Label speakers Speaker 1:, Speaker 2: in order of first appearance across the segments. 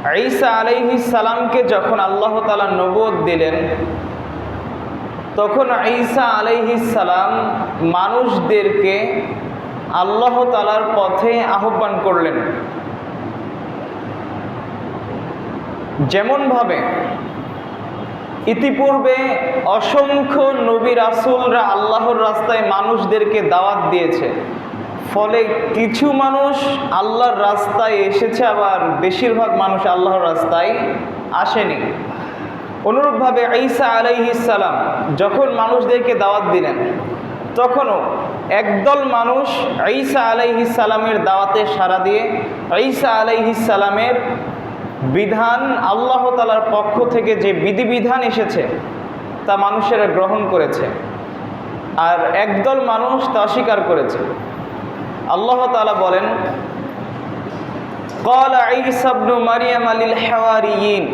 Speaker 1: ঈসা আলাইহিস সালামকে যখন আল্লাহ তাআলা নবুয়ত দিলেন, তখন ঈসা আলাইহিস সালাম মানুষদেরকে আল্লাহ তাআলার পথে আহ্বান করলেন। যেমনভাবে ইতিপূর্বে অসংখ্য নবী রাসূলরা আল্লাহর রাস্তায় মানুষদেরকে দাওয়াত দিয়েছে, ফলে কিছু মানুষ আল্লাহর রাস্তায় এসেছে, আবার বেশিরভাগ মানুষ আল্লাহর রাস্তায় আসেনি। অনুরূপভাবে ঈসা আলাইহিস সালাম যখন মানুষদেরকে দাওয়াত দিলেন, তখনও একদল মানুষ ঈসা আলাইহিস সালামের দাওয়াতে সাড়া দিয়ে ঈসা আলাইহিস সালামের বিধান, আল্লাহ তাআলার পক্ষ থেকে যে বিধিবিধান এসেছে তা মানুষেরা গ্রহণ করেছে, আর একদল মানুষ তা অস্বীকার করেছে। আল্লাহ তাআলা বলেন, ক্বালা ঈসা ইবনু মারইয়াম লিল হাওয়ারিয়িন,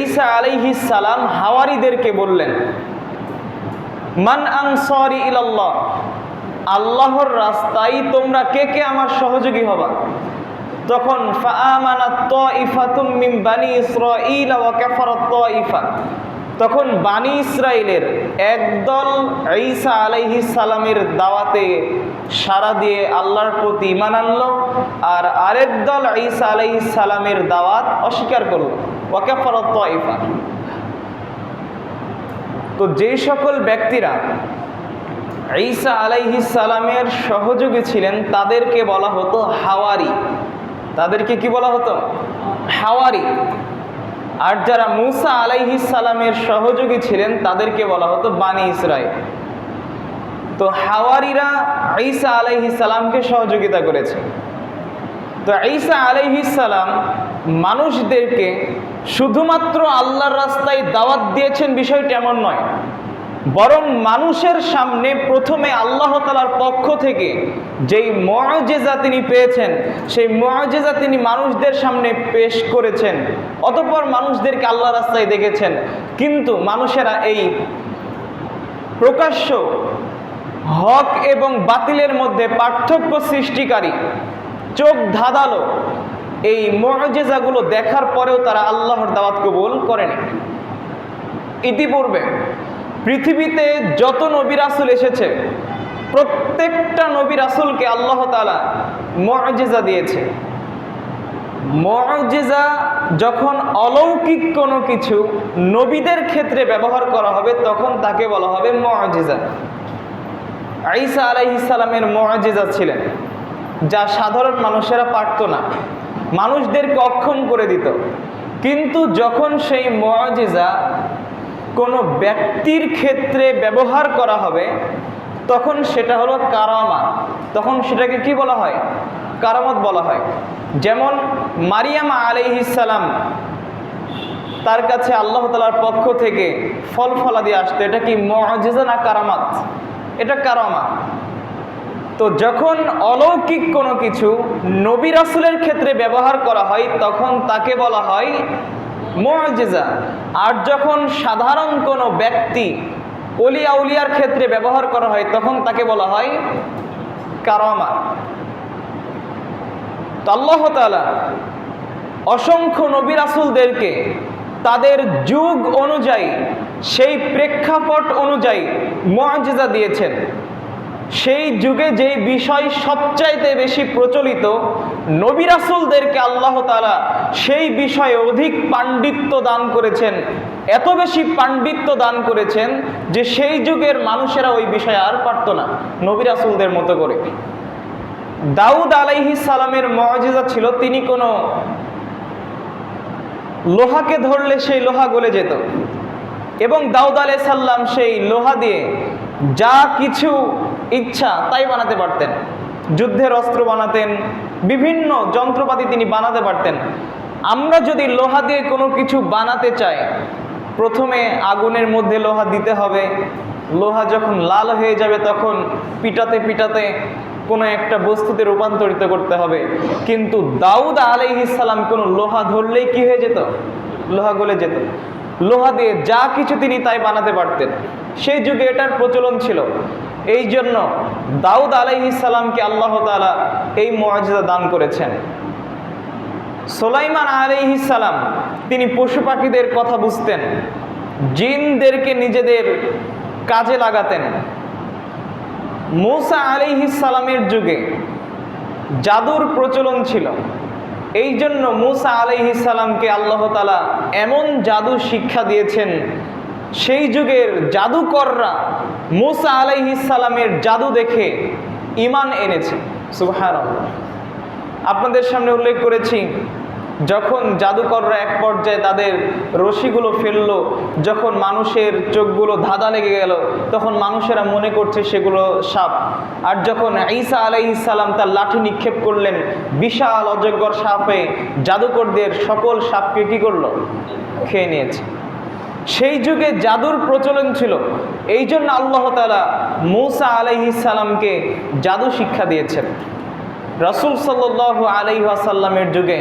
Speaker 1: ঈসা আলাইহিস সালাম হাওয়ারীদেরকে বললেন, মান আনসারি ইলাল্লাহ, আল্লাহর রাস্তায় তোমরা কে কে আমার সহযোগী হবা? তখন ফাআমানাত তাইফাতুম মিন বানি ইসরাঈল ওয়া কাফারাত তাইফা, তখন বানি ইসরাইলের একদল ঈসা আলাইহিস সালামের দাওয়াতে সাড়া দিয়ে আল্লাহর প্রতি ঈমান আনলো, আর আরেক দল ঈসা আলাইহিস সালামের দাওয়াত অস্বীকার করলো। ওয়া কাফারাত তাইফা, তো যে সকল ব্যক্তিরা ঈসা আলাইহিস সালামের সহযোগী ছিলেন তাদেরকে বলা হতো হাওয়ারি। তাদেরকে কি বলা হতো? হাওয়ারি। আর যারা মুসা আলাইহিস সালামের সহযোগী ছিলেন তাদেরকে বলা হতো বানি ইসরাইল। তো হাওয়ারিরা ঈসা আলাইহিস সালামকে সহযোগিতা করেছে। তো ঈসা আলাইহিস সালাম মানুষদেরকে শুধুমাত্র আল্লাহর রাস্তায় দাওয়াত দিয়েছেন বিষয়টি এমন নয়, বরং মানুষের সামনে প্রথমে আল্লাহ তাআলার পক্ষ থেকে যেই মুআজিজা তিনি পেয়েছেন সেই মুআজিজা তিনি মানুষদের সামনে পেশ করেছেন, অতঃপর মানুষদেরকে আল্লাহর রাস্তায় দেখেছেন। কিন্তু মানুষেরা এই প্রকাশ্য হক এবং বাতিলের মধ্যে পার্থক্য সৃষ্টিকারী চোখ ধাঁধালো এই মুআজিজাগুলো দেখার পরেও তারা আল্লাহর দাওয়াত কবুল করেনি। ইতিপূর্বে পৃথিবীতে যত নবী রাসূল এসেছে প্রত্যেকটা নবী রাসূলকে আল্লাহ তাআলা মুআজিজা দিয়েছে। মুআজিজা যখন অলৌকিক কোনো কিছু নবীদের ক্ষেত্রে ব্যবহার করা হবে তখন তাকে বলা হবে মুআজিজা। ঈসা আলাইহিস সালামের মুআজিজা ছিলেন যা সাধারণ মানুষেরা পারত না, মানুষদেরকে অক্ষম করে দিত। কিন্তু যখন সেই মুআজিজা কোনো ব্যক্তির ক্ষেত্রে ব্যবহার করা হবে তখন সেটা হলো কারামা, তখন সেটাকে কি বলা হয়? কারামত বলা হয়। যেমন মারিয়াম আলাইহিস সালাম, তার কাছে আল্লাহ তাআলার পক্ষ থেকে ফল ফলাদি আসতো, এটা কি মুআজিজা না কারামাত? এটা কারামা। তো যখন অলৌকিক কোনো কিছু নবী রাসূলের ক্ষেত্রে ব্যবহার করা হয় তখন তাকে বলা হয় মুআজিজা। আর যখন সাধারণ কোনো ব্যক্তি ওলি আউলিয়ার ক্ষেত্রে ব্যবহার করা হয় তখন তাকে বলা হয় কারামা। তো আল্লাহ তাআলা অসংখ্য নবী রাসূলদেরকে তাদের যুগ অনুযায়ী সেই প্রেক্ষাপট অনুযায়ী মুআজিজা দিয়েছেন। সেই যুগে যেই বিষয় সবচাইতে বেশি প্রচলিত নবী রাসূলদেরকে আল্লাহ তাআলা সেই বিষয়ে অধিক পাণ্ডিত্য দান করেছেন, এত বেশি পাণ্ডিত্য দান করেছেন যে সেই যুগের মানুষেরা ওই বিষয়ে আর পারত না নবী রাসূলদের মতো করে। দাউদ আলাইহিস সালামের মুআজিজা ছিল তিনি কোনো লোহাকে ধরলে সেই লোহা গলে যেত, এবং দাউদ আলাইহিস সালাম সেই লোহা দিয়ে যা কিছু ইচ্ছা তাই বানাতে পারতেন। যুদ্ধের অস্ত্র বানাতেন, বিভিন্ন যন্ত্রপাতি তিনি বানাতে পারতেন। আমরা যদি লোহা দিয়ে কোনো কিছু বানাতে চাই প্রথমে আগুনের মধ্যে লোহা দিতে হবে, লোহা যখন লাল হয়ে যাবে তখন পিটাতে পিটাতে কোনো একটা বস্তুতে রূপান্তরিত করতে হবে। কিন্তু দাউদ আলাইহিস সালাম কোনো লোহা ধরলেই কি হয়ে যেত? লোহা গলে যেত। লোহা দিয়ে যা কিছু তিনি তাই বানাতে পারতেন। সেই যুগে এটার প্রচলন ছিল। এই জন্য দাউদ আলাইহিস সালামকে আল্লাহ তাআলা এই মুআজিজা দান করেছেন। সুলাইমান আলাইহিস সালাম তিনি পশু পাখিদের কথা বুঝতেন, জিনদেরকে নিজেদের কাজে লাগাতেন। মূসা আলাইহিস সালামের যুগে জাদুর প্রচলন ছিল, এই জন্য মূসা আলাইহিস সালামকে আল্লাহ তাআলা এমন জাদু শিক্ষা দিয়েছেন, সেই যুগের জাদুকররা মূসা আলাইহিস সালামের জাদু দেখে ঈমান এনেছে। সুবহানাল্লাহ। আপনাদের সামনে উল্লেখ করেছি, যখন জাদুকররা এক পর্যায়ে তাদের রশিগুলো ফেললো, যখন মানুষের চোখগুলো ধাঁধা লেগে গেল, তখন মানুষেরা মনে করছে সেগুলো সাপ। আর যখন ঈসা আলাইহিস সালাম তার লাঠি নিক্ষেপ করলেন, বিশাল অজগর সাপে জাদুকরদের সকল সাপকে কী করলো? খেয়ে নিয়েছে। সেই যুগে জাদুর প্রচলন ছিল, এই জন্য আল্লাহ তাআলা মূসা আলাইহিস সালামকে জাদু শিক্ষা দিয়েছেন। রাসূল সাল্লাল্লাহু আলাইহি ওয়াসাল্লামের যুগে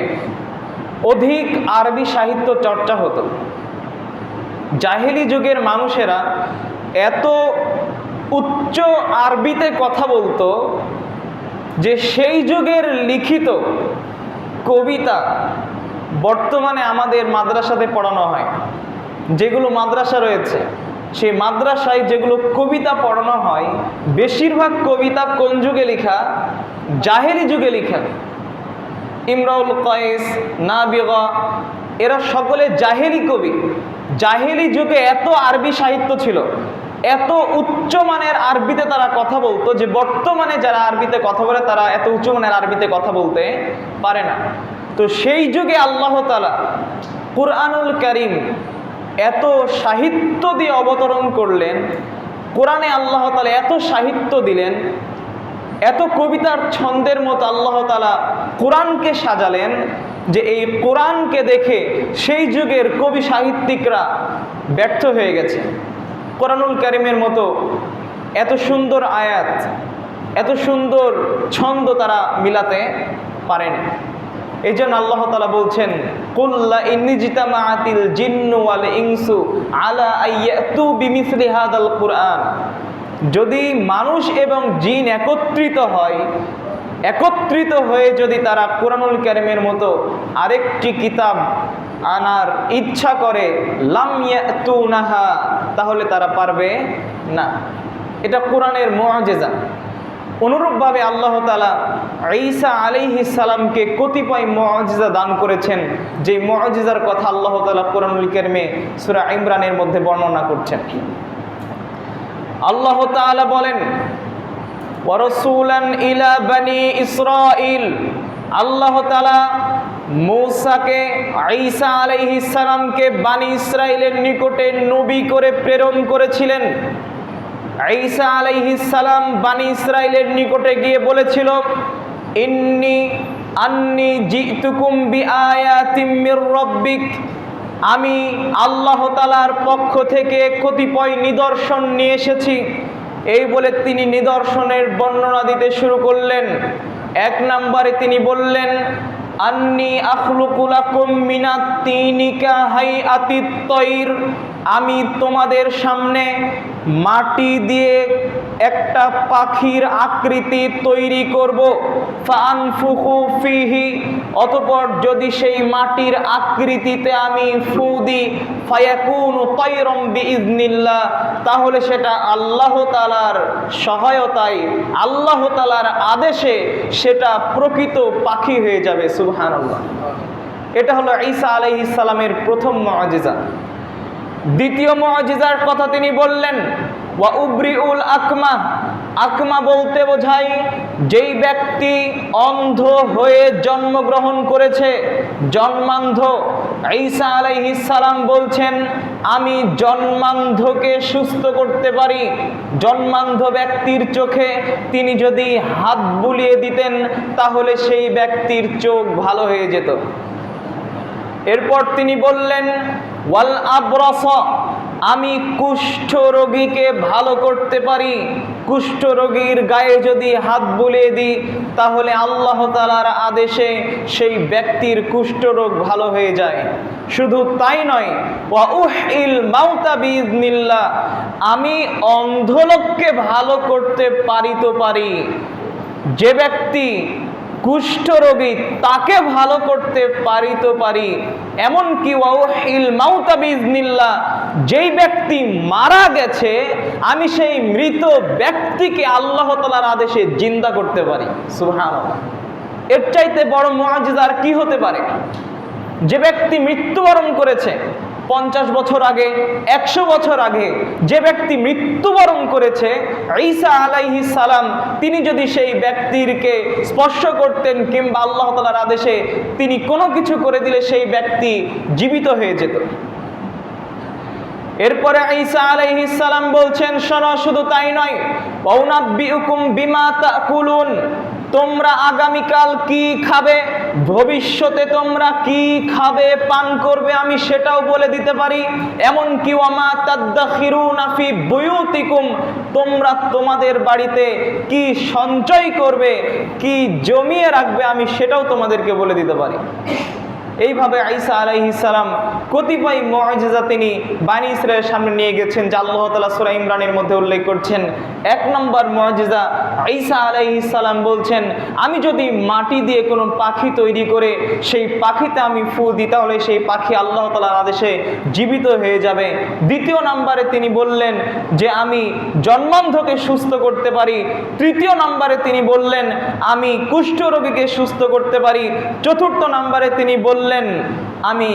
Speaker 1: অধিক আরবি সাহিত্য চর্চা হতো। জাহেলি যুগের মানুষেরা এত উচ্চ আরবিতে কথা বলতো যে সেই যুগের লিখিত কবিতা বর্তমানে আমাদের মাদ্রাসাতে পড়ানো হয়। যেগুলো মাদ্রাসা রয়েছে, সেই মাদ্রাসায় যেগুলো কবিতা পড়ানো হয়, বেশিরভাগ কবিতা কোন যুগে লেখা? জাহেলি যুগে লেখা। ইমরাউল কায়েস, নাবিগা, এরা সকলে জাহেলি কবি। জাহেলি যুগে এত আরবি সাহিত্য ছিল, এত উচ্চমানের আরবিতে তারা কথা বলতো যে বর্তমানে যারা আরবিতে কথা বলে তারা এত উচ্চমানের আরবিতে কথা বলতে পারে না। তো সেই যুগে আল্লাহ তাআলা কুরআনুল কারীম এত সাহিত্য দিয়ে অবতরণ করলেন। কোরআনে আল্লাহ তাআলা এত সাহিত্য দিলেন, এত কবিতার ছন্দের মতো আল্লাহ তাআলা কোরআনকে সাজালেন যে এই কোরআনকে দেখে সেই যুগের কবি সাহিত্যিকরা ব্যর্থ হয়ে গেছে। কোরআনুল কারীমের মতো এত সুন্দর আয়াত, এত সুন্দর ছন্দ তারা মিলাতে পারেনি। এই জন্য আল্লাহ তাআলা বলছেন, কুল লা ইনজিতামাআতিল জিন্নু ওয়াল ইনসু আলা আইয়াতু বিমিসলি হাদাল কুরআন। যদি মানুষ এবং জিন একত্রিত হয়ে যদি তারা কুরআনুল কারীমের মতো আরেকটি কিতাব আনার ইচ্ছা করে, লাম ইয়াতুনাহা, তাহলে তারা পারবে না। এটা কোরআনের মুআজিজা। অনুরূপভাবে আল্লাহ তাআলা ঈসা আলাইহিস সালামকে কতিপয় মুআজিজা দান করেছেন, যে মুআজিজার কথা আল্লাহ তাআলা কোরআনুল কারীমে সূরা ইমরানের মধ্যে বর্ণনা করছেন। আল্লাহ তাআলা বলেন, ওয়া রাসূলান ইলা বানি ইসরাঈল। আল্লাহ তাআলা মূসাকে, ঈসা আলাইহিস সালামকে বানি ইসরাঈলের নিকটে নবী করে প্রেরণ করেছিলেন। ঈসা আলাইহিস সালাম বানি ইসরাঈলের নিকটে গিয়ে বলেছিল, আন্নী জিতুকুম বিআয়াতিম মির রাব্বিক। আমি আল্লাহ তাআলার পক্ষ থেকে কতিপয় নিদর্শন নিয়ে এসেছি। এই বলে তিনি নিদর্শনের বর্ণনা দিতে শুরু করলেন। এক নম্বরে তিনি বললেন, আন্নী আখলুকু লাকুম মিনাত তিনি কাহাইআতিত তয়র। আমি তোমাদের সামনে মাটি দিয়ে একটা পাখির আকৃতি তৈরি করব। ফাআনফুখু ফিহি, অতঃপর যদি সেই মাটির আকৃতিতে আমি ফু দিই, ফায়াকুনু তায়রাম বিইজনিল্লাহ, তাহলে সেটা আল্লাহ তাআলার সহায়তায়, আল্লাহ তাআলার আদেশে সেটা প্রকৃত পাখি হয়ে যাবে। সুবহানাল্লাহ। এটা হলো ঈসা আলাইহিস সালামের প্রথম মুআজিজা। দ্বিতীয় মুআজিজার কথা তিনি বললেন, ওয়া উবরিউল আকমা। আকমা বলতে বোঝায় যেই ব্যক্তি অন্ধ হয়ে জন্মগ্রহণ করেছে, জন্মান্ধ। ঈসা আলাইহিস সালাম বলছেন, আমি জন্মান্ধকে সুস্থ করতে পারি। জন্মান্ধ ব্যক্তির চোখে তিনি যদি হাত বুলিয়ে দিতেন, তাহলে সেই ব্যক্তির চোখ ভালো হয়ে যেত। এরপর তিনি বললেন, ওয়াল আবরাস, আমি কুষ্ঠ রোগীকে ভালো করতে পারি। কুষ্ঠ রোগীর গায়ে যদি হাত বুলিয়ে দিই, তাহলে আল্লাহ তাআলার আদেশে সেই ব্যক্তির কুষ্ঠ রোগ ভালো হয়ে যায়। শুধু তাই নয়, ওয়া উহিল মাউতা বিইজনিল্লাহ, আমি অন্ধ লোককে ভালো করতে পারি তো পারি। যে ব্যক্তি কুষ্ঠরোগী তাকে ভালো করতে পারি তো পারি, এমনকি ওয়াহিল মাউতা বিইজনিল্লাহ, যেই ব্যক্তি মারা গেছে আমি সেই মৃত ব্যক্তিকে আল্লাহ তাআলার আদেশে জিন্দা করতে পারি। সুবহানাল্লাহ। এর চাইতে বড় মুআজিজা আর কি হতে পারে? যে ব্যক্তি মৃত্যুবরণ করেছে 50 বছর আগে, 100 বছর আগে, যে ব্যক্তি মৃত্যুবরণ করেছে ঈসা আলাইহিস সালাম, তিনি যদি সেই ব্যক্তিকে স্পর্শ করতেন কিংবা আল্লাহ তাআলার আদেশে তিনি কোনো কিছু করে দিলে সেই ব্যক্তি জীবিত হয়ে যেত। এরপরে ঈসা আলাইহিস সালাম বলছেন, শোনো, শুধু তাই নয়, ওয়াউনাব্বিউকুম বিমা তাকুলুন, তোমরা আগামীকাল কি খাবে, ভবিষ্যতে তোমরা কি খাবে পান করবে আমি সেটাও বলে দিতে পারি। এমনকি ওয়ামা তাদাখিরুনা ফি বুয়ুতিকুম, তোমরা তোমাদের বাড়িতে কি সঞ্চয় করবে, কি জমিয়ে রাখবে আমি সেটাও তোমাদেরকে বলে দিতে পারি। এইভাবে ঈসা আলাইহিস সালাম কতিপয় মুআজিজা তিনি বনী ইসরাইলের সামনে নিয়ে গেছেন, যা আল্লাহ তাআলা সূরা ইমরানের মধ্যে উল্লেখ করছেন। 1 নম্বর মুআজিজা, ঈসা আলাইহিস সালাম বলছেন, আমি যদি মাটি দিয়ে কোনো পাখি তৈরি করে সেই পাখিতে আমি ফু দিই তাহলে সেই পাখি আল্লাহ তাআলার আদেশে জীবিত হয়ে যাবে। 2 নম্বরে তিনি বললেন যে আমি জন্মান্ধকে সুস্থ করতে পারি। 3 নম্বরে তিনি বললেন আমি কুষ্ঠরোগীকে সুস্থ করতে পারি। 4 নম্বরে তিনি বললেন আমি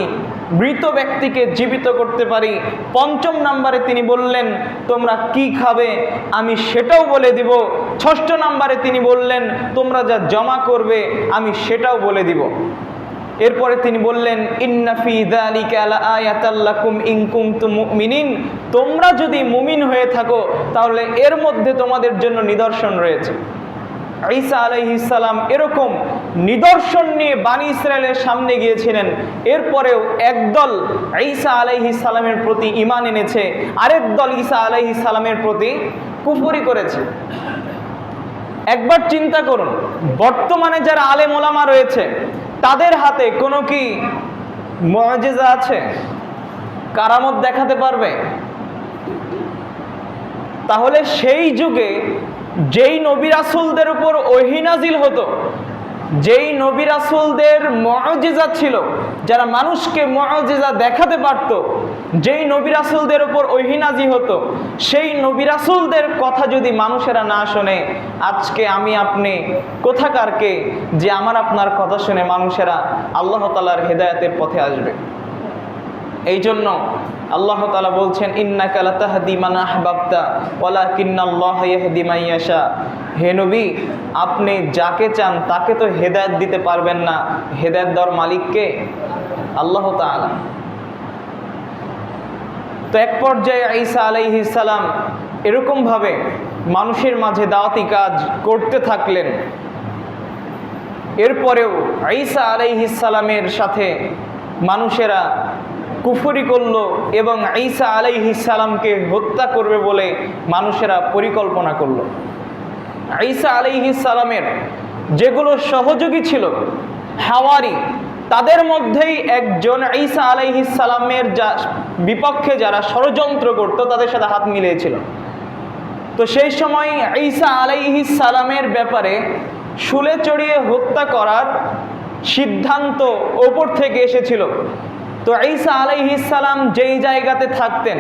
Speaker 1: মৃত ব্যক্তিকে জীবিত করতে পারি। 5 নম্বরে তিনি বললেন তোমরা কি খাবে আমি সেটাও বলে দিব। 6 নম্বরে তিনি বললেন তোমরা যা জমা করবে আমি সেটাও বলে দিব। এরপরে তিনি বললেন ইন্না ফি যালিকা লাআয়াতাল লাকুম ইন কুনতুম মুমিনিন, তোমরা যদি মুমিন হয়ে থাকো তাহলে এর মধ্যে তোমাদের জন্য নিদর্শন রয়েছে। ঈসা আলাইহিস সালাম এরকম নিদর্শন নিয়ে বনী ইসরাইলের সামনে গিয়েছিলেন। এরপরেও একদল ঈসা আলাইহিস সালামের প্রতি ঈমান এনেছে, আরেক দল ঈসা আলাইহিস সালামের প্রতি কুফরি করেছে। একবার চিন্তা করুন, বর্তমানে যারা আলেম ওলামা রয়েছে তাদের হাতে কোনো কি মুআজিজা আছে? কারামত দেখাতে পারবে? তাহলে সেই যুগে যেই নবী রাসূলদের উপর ওহী নাজিল হতো, যেই নবী রাসূলদের মুআজিজা ছিল, যারা মানুষকে মুআজিজা দেখাতে পারত, যেই নবী রাসূলদের উপর ওহী নাজিল হতো, সেই নবী রাসূলদের কথা যদি মানুষেরা না শোনে, আজকে আমি আপনি কোথাকার কে যে আমার আপনার কথা শুনে মানুষেরা আল্লাহ তাআলার হেদায়েতের পথে আসবে? এই জন্য আল্লাহ তাআলা বলছেন ইন্নাকা লাতাহদি মান আহবাবতা ওয়ালাকিন্নাল্লাহা ইয়াহদি মান ইয়াশা। হে নবী, আপনি যাকে চান তাকে তো হেদায়েত দিতে পারবেন না, হেদায়েত দেওয়ার মালিক কে? আল্লাহ তাআলা। তো এক পর্যায়ে ঈসা আলাইহিস সালাম এরকম ভাবে মানুষের মাঝে দাওয়াতি কাজ করতে থাকলেন। এরপরেও ঈসা আলাইহিস সালামের সাথে মানুষেরা কুফরি করল এবং ঈসা আলাইহিস সালামকে হত্যা করবে বলে মানুষেরা পরিকল্পনা করল। ঈসা আলাইহিস সালামের যেগুলো সহযোগী ছিল হাওয়ারি, তাদের মধ্যেই একজন ঈসা আলাইহিস সালামের বিপক্ষে যারা ষড়যন্ত্র করত তাদের সাথে হাত মিলিয়েছিল। তো সেই সময় ঈসা আলাইহিস সালামের ব্যাপারে শুলে চড়িয়ে হত্যা করার সিদ্ধান্ত ওপর থেকে এসেছিল। তো ঈসা আলাইহিস সালাম যেই জায়গাতে থাকতেন,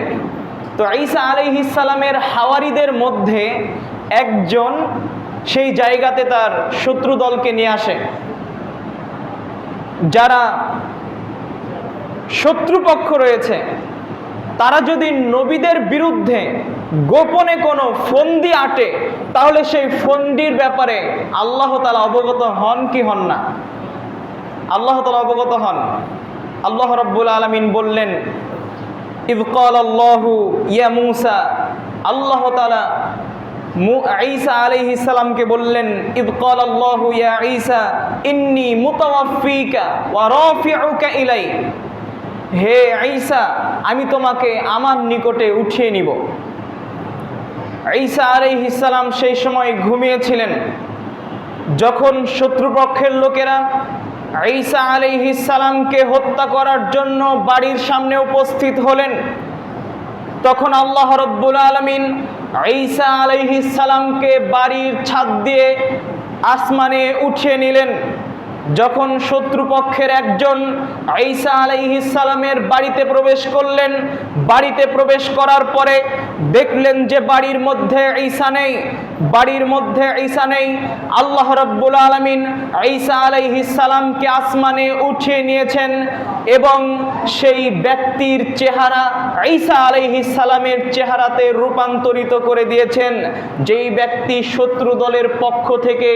Speaker 1: তো ঈসা আলাইহিস সালামের হাওয়ারিদের মধ্যে একজন সেই জায়গাতে তার শত্রু দলকে নিয়ে আসে। যারা শত্রুপক্ষ রয়েছে তারা যদি নবীদের বিরুদ্ধে গোপনে কোনো ফন্দি আটে তাহলে সেই ফন্দির ব্যাপারে আল্লাহ তাআলা অবগত হন কি হন না? আল্লাহ তাআলা অবগত হন। আল্লাহ রাব্বুল আলামিন বললেন ইয ক্বালাল্লাহু ইয়া মূসা, আল্লাহ তাআলা ঈসা আলাইহিস সালামকে বললেন ইয ক্বালাল্লাহু ইয়া ঈসা ইন্নী মুতাওয়াফফিকা ওয়া রাফিউকা ইলাই, হে ঈসা আমি তোমাকে আমার নিকটে উঠিয়ে নিব। ঈসা আলাইহিস সালাম সেই সময় ঘুমিয়েছিলেন। যখন শত্রুপক্ষের লোকেরা ঈসা আলাইহিস সালামকে হত্যা করার জন্য বাড়ির সামনে উপস্থিত হলেন, তখন আল্লাহ রাব্বুল আলামিন ঈসা আলাইহিস সালামকে বাড়ির ছাদ দিয়ে আসমানে উঠিয়ে নিলেন। যখন শত্রুপক্ষের একজন ঈসা আলাইহিস সালামের বাড়িতে প্রবেশ করলেন, বাড়িতে প্রবেশ করার পরে দেখলেন যে বাড়ির মধ্যে ঈসা নেই, বাড়ির মধ্যে ঈসা নেই। আল্লাহ রাব্বুল আলামিন ঈসা আলাইহিস সালামকে আসমানে উঠিয়ে নিয়েছেন এবং সেই ব্যক্তির চেহারা ঈসা আলাইহিস সালামের চেহারাতে রূপান্তরিত করে দিয়েছেন। যেই ব্যক্তি শত্রু দলের পক্ষ থেকে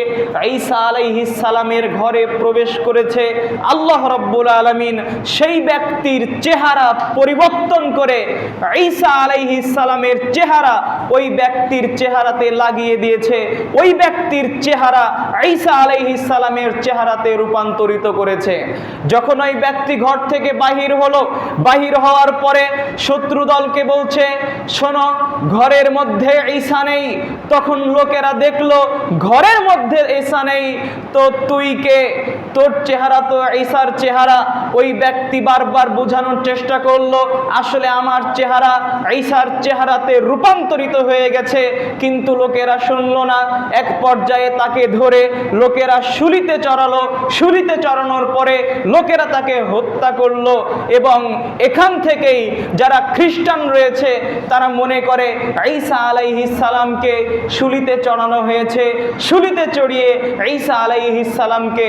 Speaker 1: ঈসা আলাইহিস সালামের ঘরে প্রবেশ করেছে, আল্লাহ রাব্বুল আলামিন সেই ব্যক্তির চেহারা পরিবর্তন করে ঈসা আলাইহিস সালামের চেহারা ওই ব্যক্তির চেহারাতে লাগিয়ে দিয়েছে। ওই ব্যক্তির চেহারা ঈসা আলাইহিস সালামের চেহারাতে রূপান্তরিত করেছে। যখন ওই ব্যক্তি ঘর থেকে বাহির হলো, বাহির হওয়ার পরে শত্রু দলকে বলছে, শোনো, ঘরের মধ্যে ঈসা নেই। তখন লোকেরা দেখলো ঘরের মধ্যে ঈসা নেই, তো তুই কে? তোর চেহারা তো ঈসার চেহারা। ওই ব্যক্তি বারবার বোঝানোর চেষ্টা করলো, আসলে আমার চেহারা ঈসার চেহারাতে রূপান্তরিত হয়ে গেছে, কিন্তু লোকেরা শুনলো না। এক পর্যায়ে তাকে ধরে লোকেরা শুলিতে চড়ালো। শুলিতে চড়ানোর পরে লোকেরা তাকে হত্যা করলো। এবং এখান থেকেই যারা খ্রিস্টান রয়েছে তারা মনে করে ঈসা আলাইহিস সালামকে শুলিতে চড়ানো হয়েছে, শুলিতে চড়িয়ে ঈসা আলাইহিস সালামকে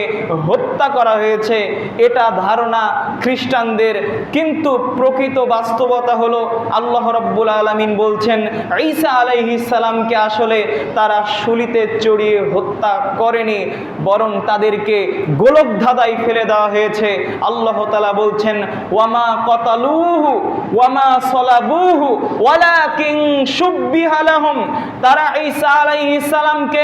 Speaker 1: হত্যা করা হয়েছে, এটা ধারণা খ্রিস্টানদের। কিন্তু প্রকৃত বাস্তবতা হলো আল্লাহ রাব্বুল আলামিন বলছেন ঈসা আলাইহিস সালামকে আসলে তারা শুলিতে চড়িয়ে হত্যা করেনি, বরং তাদেরকে গোলকধাঁধায় ফেলে দেওয়া হয়েছে। আল্লাহ তাআলা বলছেন ওয়ামা কতালুহু ওয়ামা সলাবুহু ওয়ালাকিন শুব্বিহা লাহুম। তারা ঈসা আলাইহিস সালামকে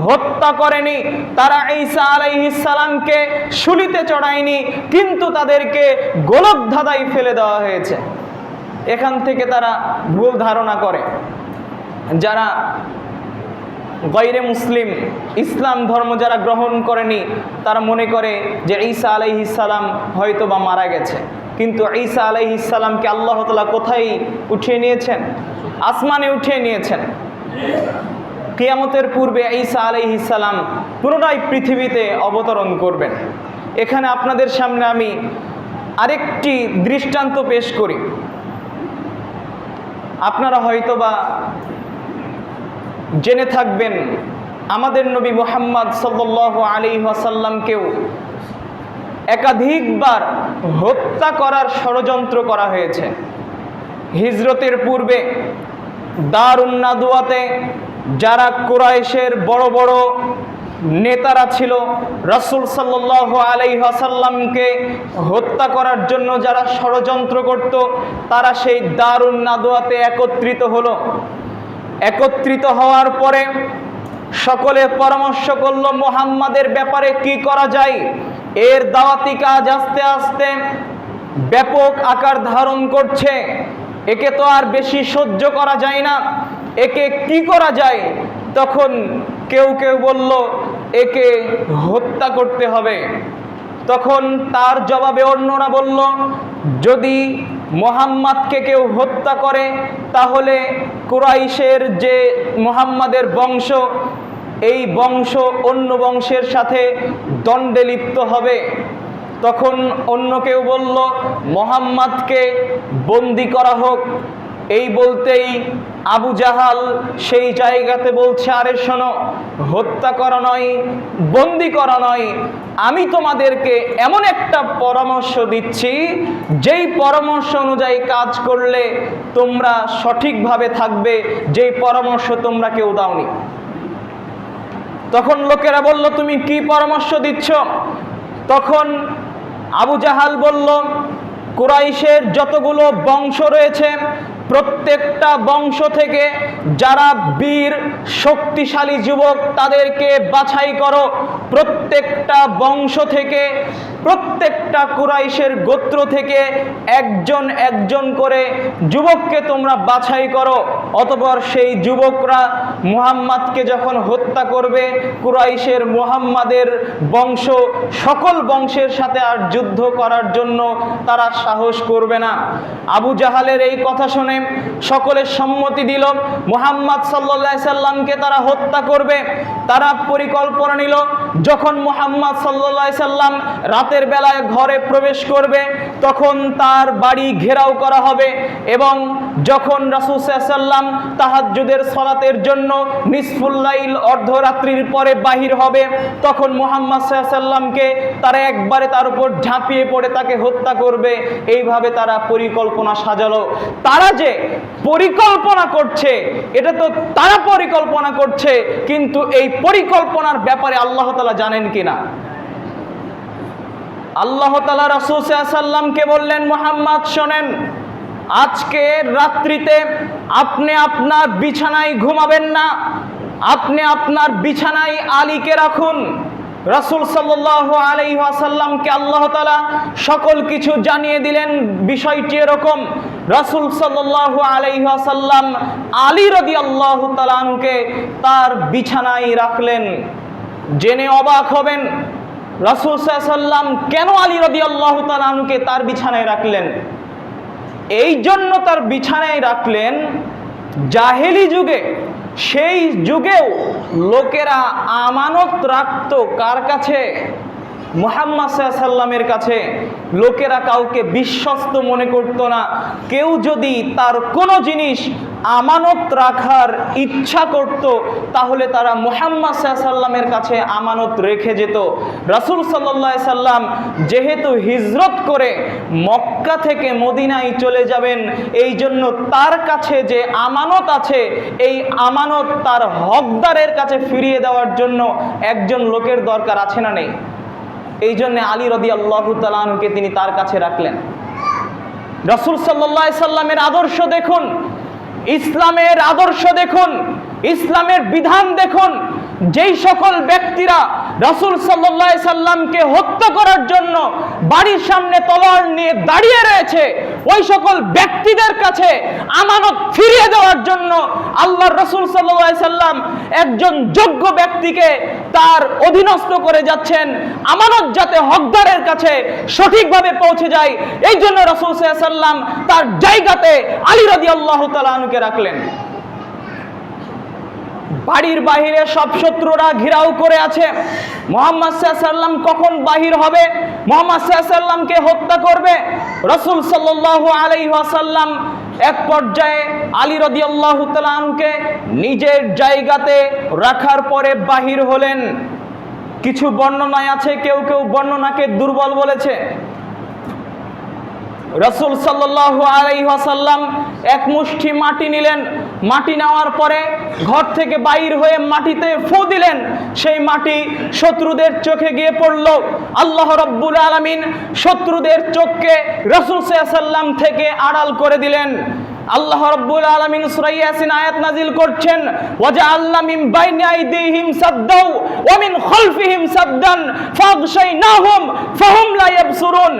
Speaker 1: হত্যা করেনি, তারা ঈসা আলাইহিস সালামকে শুলিতে চড়ায়নি, কিন্তু তাদেরকে গোলকধাঁধায় ফেলে দেওয়া হয়েছে। এখান থেকে তারা ভুল ধারণা করে। যারা গায়রে মুসলিম, ইসলাম ধর্ম যারা গ্রহণ করেনি, তারা মনে করে যে ঈসা আলাইহিস সালাম হয়তো বা মারা গেছে। কিন্তু ঈসা আলাইহিস সালামকে আল্লাহ তাআলা কোথায় উঠিয়ে নিয়েছেন? আসমানে উঠিয়ে নিয়েছেন। কিয়ামতের পূর্বে ঈসা আলাইহিস সালাম পুনরায় পৃথিবীতে অবতরণ করবেন। এখানে আপনাদের সামনে আমি আরেকটি দৃষ্টান্ত পেশ করি। আপনারা হয়তোবা জেনে থাকবেন আমাদের নবী মুহাম্মদ সাল্লাল্লাহু আলাইহি ওয়াসাল্লামকেও একাধিকবার হত্যা করার ষড়যন্ত্র করা হয়েছে। হিজরতের পূর্বে দারুন নাদওয়াতে যারা কুরাইশের বড় বড় নেতারা ছিল, রাসূল সাল্লাল্লাহু আলাইহি ওয়াসাল্লামকে হত্যা করার জন্য যারা ষড়যন্ত্র করত, তারা সেই দারুন নাদওয়াতে একত্রিত হলো। একত্রিত হওয়ার পরে সকলে পরামর্শ করলো মুহাম্মাদের ব্যাপারে কি করা যায়। এর দাওয়াতি কাজ আস্তে আস্তে ব্যাপক আকার ধারণ করছে, একে তো আর বেশি সহ্য করা যায় না, একে কি করা যায়। তখন কেউ কেউ বলল একে হত্যা করতে হবে। তখন তার জবাবে অন্যরা বলল, যদি মুহাম্মাদকে কেউ হত্যা করে তাহলে কুরাইশের যে মুহাম্মাদের বংশ, এই বংশ অন্য বংশের সাথে দ্বন্দ্বে লিপ্ত হবে। তখন অন্য কেউ বলল মুহাম্মাদকে বন্দি করা হোক। এই বলতেই আবু জাহাল সেই জায়গাতে বলছে, আরে শোনো, হত্যা করা নয়, বন্দি করা নয়, আমি তোমাদেরকে এমন একটা পরামর্শ দিচ্ছি যেই পরামর্শ অনুযায়ী কাজ করলে তোমরা সঠিকভাবে থাকবে, যেই পরামর্শ তোমরা কেউ দাওনি। তখন লোকেরা বলল, তুমি কি পরামর্শ দিচ্ছ? তখন আবু জাহাল বলল, কুরাইশের যতগুলো বংশ রয়েছে প্রত্যেকটা বংশ থেকে যারা বীর শক্তিশালী যুবক তাদেরকে বাছাই করো। প্রত্যেকটা বংশ থেকে প্রত্যেকটা কুরাইশের গোত্র থেকে একজন একজন করে যুবককে তোমরা বাছাই করো। অতঃপর সেই যুবকরা মুহাম্মাদকে যখন হত্যা করবে, কুরাইশের মুহাম্মাদের বংশ সকল বংশের সাথে আর যুদ্ধ করার জন্য তারা সাহস করবে না। আবু জাহালের এই কথা শুনে সকলে সম্মতি দিল, মুহাম্মদ সাল্লাল্লাহু আলাইহি সাল্লামকে তারা হত্যা করবে। তারা পরিকল্পনা নিল, যখন মুহাম্মদ সাল্লাল্লাহু আলাইহি সাল্লাম রাতের বেলায় ঘরে প্রবেশ করবে তখন তার বাড়ি ঘেরাও করা হবে, এবং যখন রাসূল সাল্লাল্লাহু আলাইহি সাল্লাম তাহাজ্জুদের সালাতের জন্য নিসফুল লাইল অর্ধরাত্রির পরে বাহির হবে, তখন মুহাম্মদ সাল্লাল্লাহু আলাইহি সাল্লামকে তারা একবারে তার উপর ঝাঁপিয়ে পড়ে তাকে হত্যা করবে। এইভাবে তারা পরিকল্পনা সাজালো। তারা যে পরিকল্পনা করছে, এটা তো তারা পরিকল্পনা করছে, কিন্তু এই পরিকল্পনার ব্যাপারে আল্লাহ তাআলা জানেন কিনা? আল্লাহ তাআলা রাসূল সাল্লাল্লাহু আলাইহি সাল্লামকে বললেন, মুহাম্মদ শোনেন, আজকে রাত্রিতে আপনি আপনার বিছানায় ঘুমাবেন না, আপনি আপনার বিছানায় আলীকে রাখুন। রাসূল সাল্লাল্লাহু আলাইহি ওয়াসাল্লামকে আল্লাহ তাআলা সকল কিছু জানিয়ে দিলেন। বিষয়টি এরকম, রাসূল সাল্লাল্লাহু আলাইহি ওয়াসাল্লাম আলী রাদিয়াল্লাহু তাআলা আনহুকে তার বিছানায় রাখলেন। জেনে অবাক হবেন, রাসূল সাল্লাল্লাহু আলাইহি ওয়াসাল্লাম কেন আলী রাদিয়াল্লাহু তাআলা আনহুকে তার বিছানায় রাখলেন? এই জন্য তার বিছানায় রাখলেন, জাহেলি যুগে, সেই যুগেও লোকেরা আমানত রাখতো কার কাছে? মুহাম্মদ সাল্লাল্লাহু আলাইহি সাল্লামের কাছে। লোকেরা কাউকে বিশ্বস্ত মনে করত না। কেউ যদি তার কোনো জিনিস আমানত রাখার ইচ্ছা করত, তাহলে তারা মুহাম্মদ সাল্লাল্লাহু আলাইহি সাল্লামের কাছে আমানত রেখে যেত। রাসূল সাল্লাল্লাহু আলাইহি সাল্লাম যেহেতু হিজরত করে মক্কা থেকে মদিনায় চলে যাবেন, এই জন্য তার কাছে যে আমানত আছে, এই আমানত তার হকদারের কাছে ফিরিয়ে দেওয়ার জন্য একজন লোকের দরকার আছে না নেই? এই জন্য আলী রাদিয়াল্লাহু তাআলা আনহুকে তিনি তার কাছে রাখলেন। রাসূল সাল্লাল্লাহু আলাইহি সাল্লামের আদর্শ দেখুন, ইসলামের আদর্শ দেখুন, ইসলামের বিধান দেখুন। যেই সকল ব্যক্তিরা রাসূল সাল্লাল্লাহু আলাইহি সাল্লামকে হত্যা করার জন্য বাড়ির সামনে তলোয়ার নিয়ে দাঁড়িয়ে রয়েছে, ওই সকল ব্যক্তিদের কাছে আমানত ফিরিয়ে দেওয়ার জন্য আল্লাহর রাসূল সাল্লাল্লাহু আলাইহি সাল্লাম একজন যোগ্য ব্যক্তিকে তার অধীনস্থ করে যাচ্ছেন, আমানত যাতে হকদারের কাছে সঠিকভাবে পৌঁছে যায়। এই জন্য রাসূল সাল্লাল্লাহু আলাইহি সাল্লাম তার জায়গাতে আলী রাদিয়াল্লাহু তাআলা আনহুকে রাখলেন। বাড়ির বাহিরে সব শত্রুরা ঘেরাও করে আছে। মুহাম্মদ সাল্লাল্লাহু আলাইহি সাল্লাম কখন বাহির হবে, মুহাম্মদ সাল্লাল্লাহু আলাইহি সাল্লামকে হত্যা করবে? রাসূল সাল্লাল্লাহু আলাইহি ওয়াসাল্লাম এক পর্যায়ে আলী রাদিয়াল্লাহু তাআলা আনহুকে নিজের জায়গাতে রাখার পরে বাহির হলেন। কিছু বর্ণনায় আছে, কেউ কেউ বর্ণনাকে দুর্বল বলেছে। রাসূল সাল্লাল্লাহু আলাইহি ওয়াসাল্লাম এক মুষ্টি মাটি নিলেন, মাটি নেওয়ার পরে ঘর থেকে বাইর হয়ে মাটিতে ফু দিলেন। সেই মাটি শত্রুদের চোখে গিয়ে পড়ল। আল্লাহ রাব্বুল আলামিন শত্রুদের চোখকে রাসূল সাল্লাল্লাহু আলাইহি ওয়াসাল্লাম থেকে আড়াল করে দিলেন। আল্লাহ রাব্বুল আলামিন সূরা ইয়াসিন আয়াত নাযিল করছেন, ওয়াজআলনা মিন বাইনি আইদিহিম সাদ্দাও ওয়া মিন খালফিহিম সাদ্দান ফাগশাইনাহুম ফাহুম লা ইয়াবসুরুন।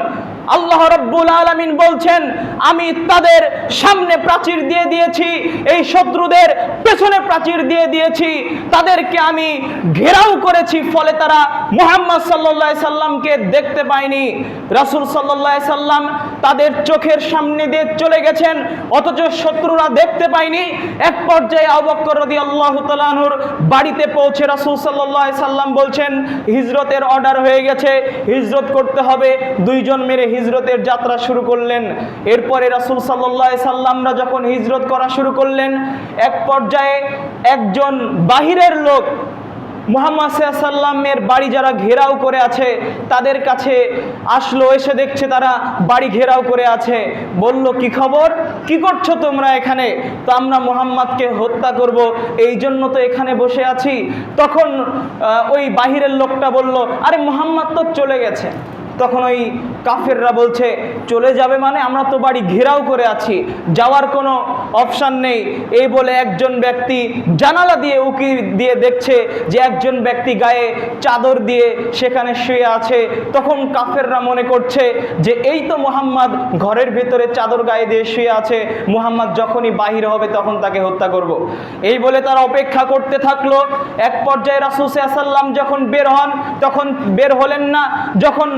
Speaker 1: আল্লাহ রাব্বুল আলামিন বলছেন, আমি তাদের সামনে প্রাচীর দিয়ে দিয়েছি, এই শত্রুদের পেছনে প্রাচীর দিয়ে দিয়েছি, তাদেরকে আমি ঘেরাও করেছি, ফলে তারা মুহাম্মদ সাল্লাল্লাহু আলাইহি সাল্লামকে দেখতে পায়নি। রাসূল সাল্লাল্লাহু আলাইহি সাল্লাম তাদের চোখের সামনে দিয়ে চলে গেছেন, অথচ শত্রুরা দেখতে পায়নি। এক পর্যায়ে আবু বকর রাদিয়াল্লাহু তাআলা আনহুর বাড়িতে পৌঁছে রাসূল সাল্লাল্লাহু আলাইহি সাল্লাম বলছেন, হিজরতের অর্ডার হয়ে গেছে, হিজরত করতে হবে। দুইজন মেরে হিজরতের যাত্রা শুরু করলেন। এরপরে রাসূল সাল্লাল্লাহু আলাইহি সাল্লামরা যখন হিজরত করা শুরু করলেন, এক পর্যায়ে একজন বাহিরের লোক মুহাম্মদ সাল্লাল্লাহু আলাইহি সাল্লামের বাড়ি যারা ঘেরাও করে আছে তাদের কাছে আসলো, এসে দেখছে তারা বাড়ি ঘেরাও করে আছে। বলল, কি খবর, কি করছো তোমরা এখানে? তো আমরা মুহাম্মদকে হত্যা করব, এই জন্য তো এখানে বসে আছি। তখন ওই বাহিরের লোকটা বলল, আরে মুহাম্মদ তো চলে গেছে। তখন ওই কাফেররা বলছে, চলে যাবে মানে? আমরা তো বাড়ি ঘেরাও করে আছি, যাওয়ার কোনো অপশান নেই। এই বলে একজন ব্যক্তি জানালা দিয়ে উকি দিয়ে দেখছে যে একজন ব্যক্তি গায়ে চাদর দিয়ে সেখানে শুয়ে আছে। তখন কাফেররা মনে করছে যে এই তো মুহাম্মদ ঘরের ভিতরে চাদর গায়ে দিয়ে শুয়ে আছে, মুহাম্মদ যখনই বাহির হবে তখন তাকে হত্যা করব। এই বলে তারা অপেক্ষা করতে থাকলো। এক পর্যায়ে রাসূল সাল্লাল্লাহু আলাইহি ওয়াসাল্লাম যখন বের হন, তখন বের হলেন না। যখন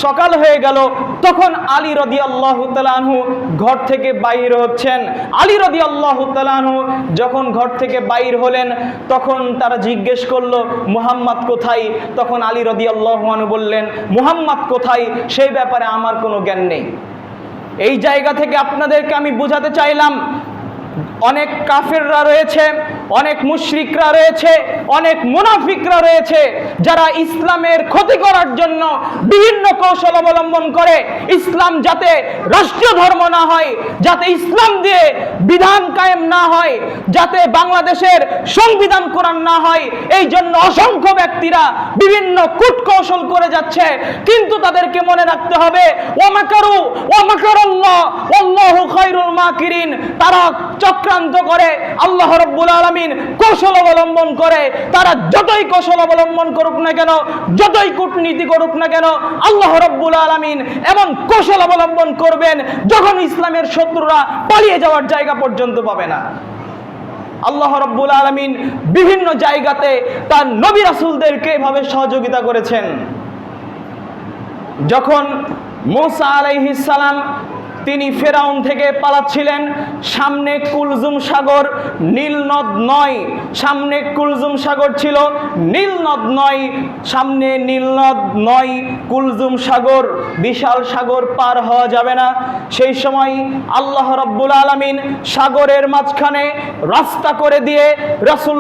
Speaker 1: সকাল হয়ে গেল তখন আলী রাদিয়াল্লাহু তাআলা আনহু ঘর থেকে বাইর হচ্ছেন। আলী রাদিয়াল্লাহু তাআলা আনহু যখন ঘর থেকে বাইর হলেন তখন তারা জিজ্ঞেস করলো মুহাম্মদ কোথায়? তখন আলী রাদিয়াল্লাহু আনহু বললেন মুহাম্মদ কোথায় সেই ব্যাপারে আমার কোনো জ্ঞান নেই। এই জায়গা থেকে আপনাদেরকে আমি বোঝাতে চাইলাম, অনেক কাফেররা রয়েছে, অনেক মুশরিকরা রয়েছে, অনেক মুনাফিকরা রয়েছে যারা ইসলামের ক্ষতি করার জন্য বিভিন্ন কৌশল অবলম্বন করে। ইসলাম যাতে রাষ্ট্রীয় ধর্ম না হয়, যাতে ইসলাম দিয়ে বিধান কায়েম না হয়, যাতে বাংলাদেশের সংবিধান কোরআন না হয়, এই জন্য অসংখ্য ব্যক্তিরা বিভিন্ন কূটকৌশল করে যাচ্ছে। কিন্তু তাদেরকে মনে রাখতে হবে ওয়ামাকারু ওয়ামাকারাল্লাহ ওয়াল্লাহু খায়রুল মাকিরিন। তারা চক্রান্ত করে, আল্লাহ রাব্বুল আলামিন কৌশল অবলম্বন করে। তারা যতই কৌশল অবলম্বন করুক না কেন, যতই কূটনীতি করুক না কেন, আল্লাহ রাব্বুল আলামিন এমন কৌশল অবলম্বন করবেন যখন ইসলামের শত্রুরা পালিয়ে যাওয়ার জায়গা পর্যন্ত পাবে না। আল্লাহ রাব্বুল আলামিন বিভিন্ন জায়গাতে তার নবী রাসূলদেরকে এভাবে সহযোগিতা করেছেন। যখন মূসা আলাইহিস সালাম তিনি ফেরাউন থেকে পালাচ্ছিলেন, সামনে কুলজুম সাগর, নীল নদ নয়, সামনে কুলজুম সাগর ছিল, নীল নদ নয়, সামনে নীল নদ নয়, কুলজুম সাগর, বিশাল সাগর পার হওয়া যাবে না। সেই সময় আল্লাহ রাব্বুল আলামিন সাগরের মাঝখানে রাস্তা করে দিয়ে রাসূল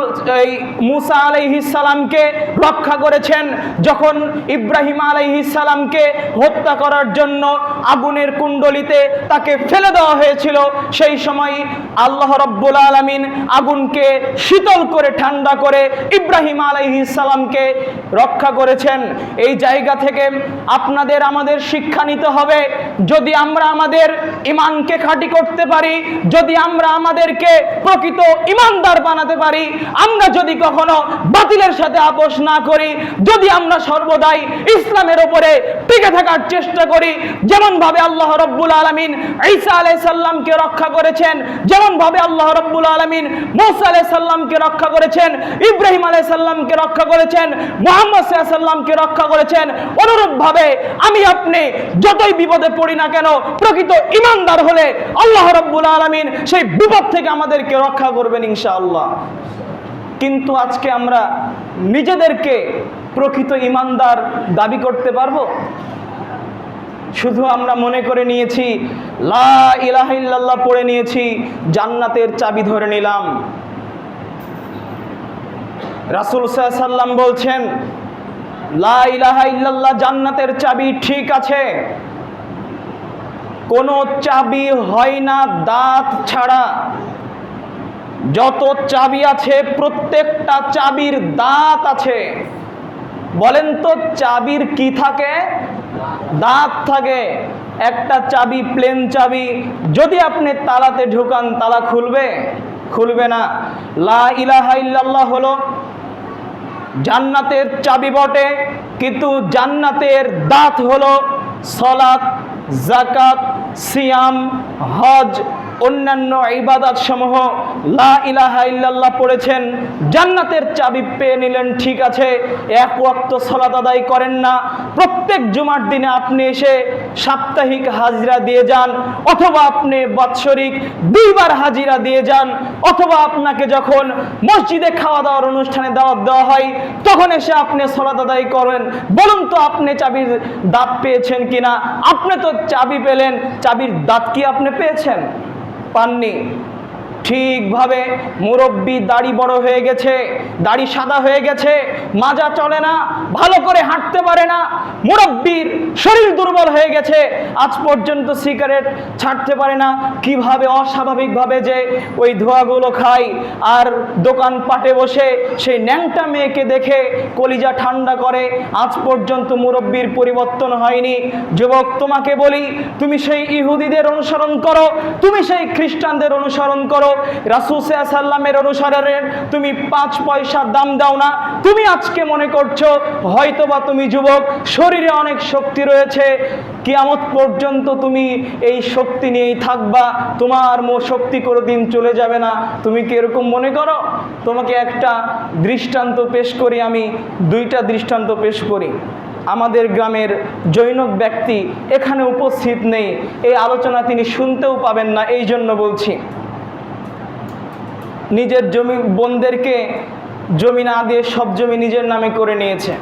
Speaker 1: মূসা আলাইহিস সালামকে রক্ষা করেছেন। যখন ইব্রাহিম আলাইহিস সালামকে হত্যা করার জন্য আগুনের কুণ্ডলিতে তাকে ফেলে দেওয়া হয়েছিল, সেই সময় আল্লাহ রাব্বুল আলামিন আগুনকে শীতল করে ঠান্ডা করে ইব্রাহিম আলাইহিস সালামকে রক্ষা করেছেন। এই জায়গা থেকে আপনাদের আমাদের শিক্ষা নিতে হবে, যদি আমরা আমাদের ঈমানকে খাঁটি করতে পারি, যদি আমরা আমাদেরকে প্রকৃত ঈমানদার বানাতে পারি, আমরা যদি কখনো বাতিলের সাথে আপোষ না করি, যদি আমরা সর্বদাই ইসলামের উপরে টিকে থাকার চেষ্টা করি, যেমন ভাবে আল্লাহ রাব্বুল আলামিন ঈসা আলাইহিস সালামকে রক্ষা করেছেন, যেমন ভাবে আল্লাহ রাব্বুল আলামিন মূসা আলাইহিস সালামকে রক্ষা করেছেন, ইব্রাহিম আলাইহিস সালামকে রক্ষা করেছেন, মুহাম্মদ সাল্লাল্লাহু আলাইহি সাল্লামকে রক্ষা করেছেন, অনুরূপ ভাবে আমি আপনি যতই বিপদে পড়ি না কেন, প্রকৃত ঈমানদার হলে আল্লাহ রাব্বুল আলামিন সেই বিপদ থেকে আমাদেরকে রক্ষা করবেন ইনশাআল্লাহ। কিন্তু আজকে আমরা নিজেদেরকে প্রকৃত ঈমানদার দাবি করতে পারবো? শুধু আমরা মনে করে নিয়েছি, লা ইলাহা ইল্লাল্লাহ পড়ে নিয়েছি, জান্নাতের চাবি ধরে নিলাম। রাসূল সাল্লাল্লাহু আলাইহি সাল্লাম বলছেন, লা ইলাহা ইল্লাল্লাহ জান্নাতের চাবি, ঠিক আছে, কোনো চাবি হয় না দাঁত ছাড়া। যত চাবি আছে প্রত্যেকটা চাবির দাঁত আছে। বলেন তো চাবির কি থাকে? দাঁত থাকে। একটা চাবি, প্লেন চাবি, যদি আপনি তালাতে ঢুকান তালা খুলবে? খুলবে না। লা ইলাহা ইল্লাল্লাহ হলো জান্নাতের চাবি বটে, কিন্তু জান্নাতের দাঁত হলো সালাত, যাকাত, সিয়াম, হজ, অন্যান্য ইবাদত সমূহ। লা ইলাহা ইল্লাল্লাহ পড়েছেন, জান্নাতের চাবি পেয়ে নিলেন, ঠিক আছে। এক ওয়াক্ত সালাত আদায় করেন না, প্রত্যেক জুমার দিনে আপনি এসে সাপ্তাহিক হাজিরা দিয়ে যান, অথবা আপনি বাৎসরিক 2 বার হাজিরা দিয়ে যান, অথবা আপনাকে যখন মসজিদে খাওয়া দাওয়ার অনুষ্ঠানে দাওয়াত দেওয়া হয় তখন এসে আপনি সালাত আদায় করেন। বলুন তো আপনি চাবির দাঁত পেয়েছেন কিনা? আপনি তো চাবি পেলেন, চাবির দাঁত কি আপনি পেয়েছেন? পাননি। ঠিকভাবে মুরব্বি দাড়ি বড় হয়ে গেছে, দাড়ি সাদা হয়ে গেছে, মাজা চলে না, ভালো করে হাঁটতে পারে না, মুরব্বির শরীর দুর্বল হয়ে গেছে, আজ পর্যন্ত সিগারেট ছাড়তে পারে না, কিভাবে অস্বাভাবিকভাবে যে ওই ধোঁয়াগুলো খায় আর দোকানপাটে বসে সেই ন্যাংটা মেয়েকে দেখে কলিজা ঠান্ডা করে, আজ পর্যন্ত মুরব্বির পরিবর্তন হয়নি। যুবক, তোমাকে বলি, তুমি সেই ইহুদিদের অনুসরণ করো, তুমি সেই খ্রিস্টানদের অনুসরণ করো, রাসূল সাল্লাল্লাহু আলাইহি ওয়াসাল্লামের অনুসারের তুমি 5 পয়সা দাম দাও না। তুমি আজকে মনে করছো হয়তোবা তুমি যুবক, শরীরে অনেক শক্তি রয়েছে, কিয়ামত পর্যন্ত তুমি এই শক্তি নিয়েই থাকবা, তোমার শক্তি কোনোদিন চলে যাবে না। তুমি কি এরকম মনে করো? তোমাকে একটা দৃষ্টান্ত পেশ করি, আমি 2টা দৃষ্টান্ত পেশ করি। আমাদের গ্রামের জৈনক ব্যক্তি এখানে উপস্থিত নেই, এই আলোচনা তিনি শুনতেও পাবেন না, এই জন্য বলছি। নিজের জমি বোনদেরকে জমি না দিয়ে সব জমি নিজের নামে করে নিয়েছে।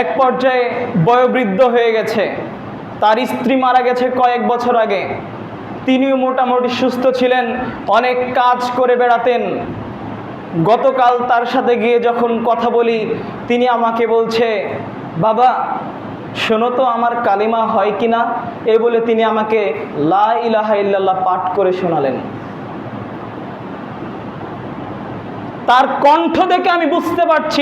Speaker 1: এক পর্যায়ে বয়োবৃদ্ধ হয়ে গেছে, তার স্ত্রী মারা গেছে কয়েক বছর আগে, তিনিও মোটামুটি সুস্থ ছিলেন, অনেক কাজ করে বেড়াতেন। গতকাল তার সাথে গিয়ে যখন কথা বলি, তিনি আমাকে বলছে, বাবা শোনো তো আমার কালিমা হয় কিনা, এই বলে তিনি আমাকে লা ইলাহা ইল্লাল্লাহ পাঠ করে শোনালেন। তার কণ্ঠ দেখে আমি বুঝতে পারছি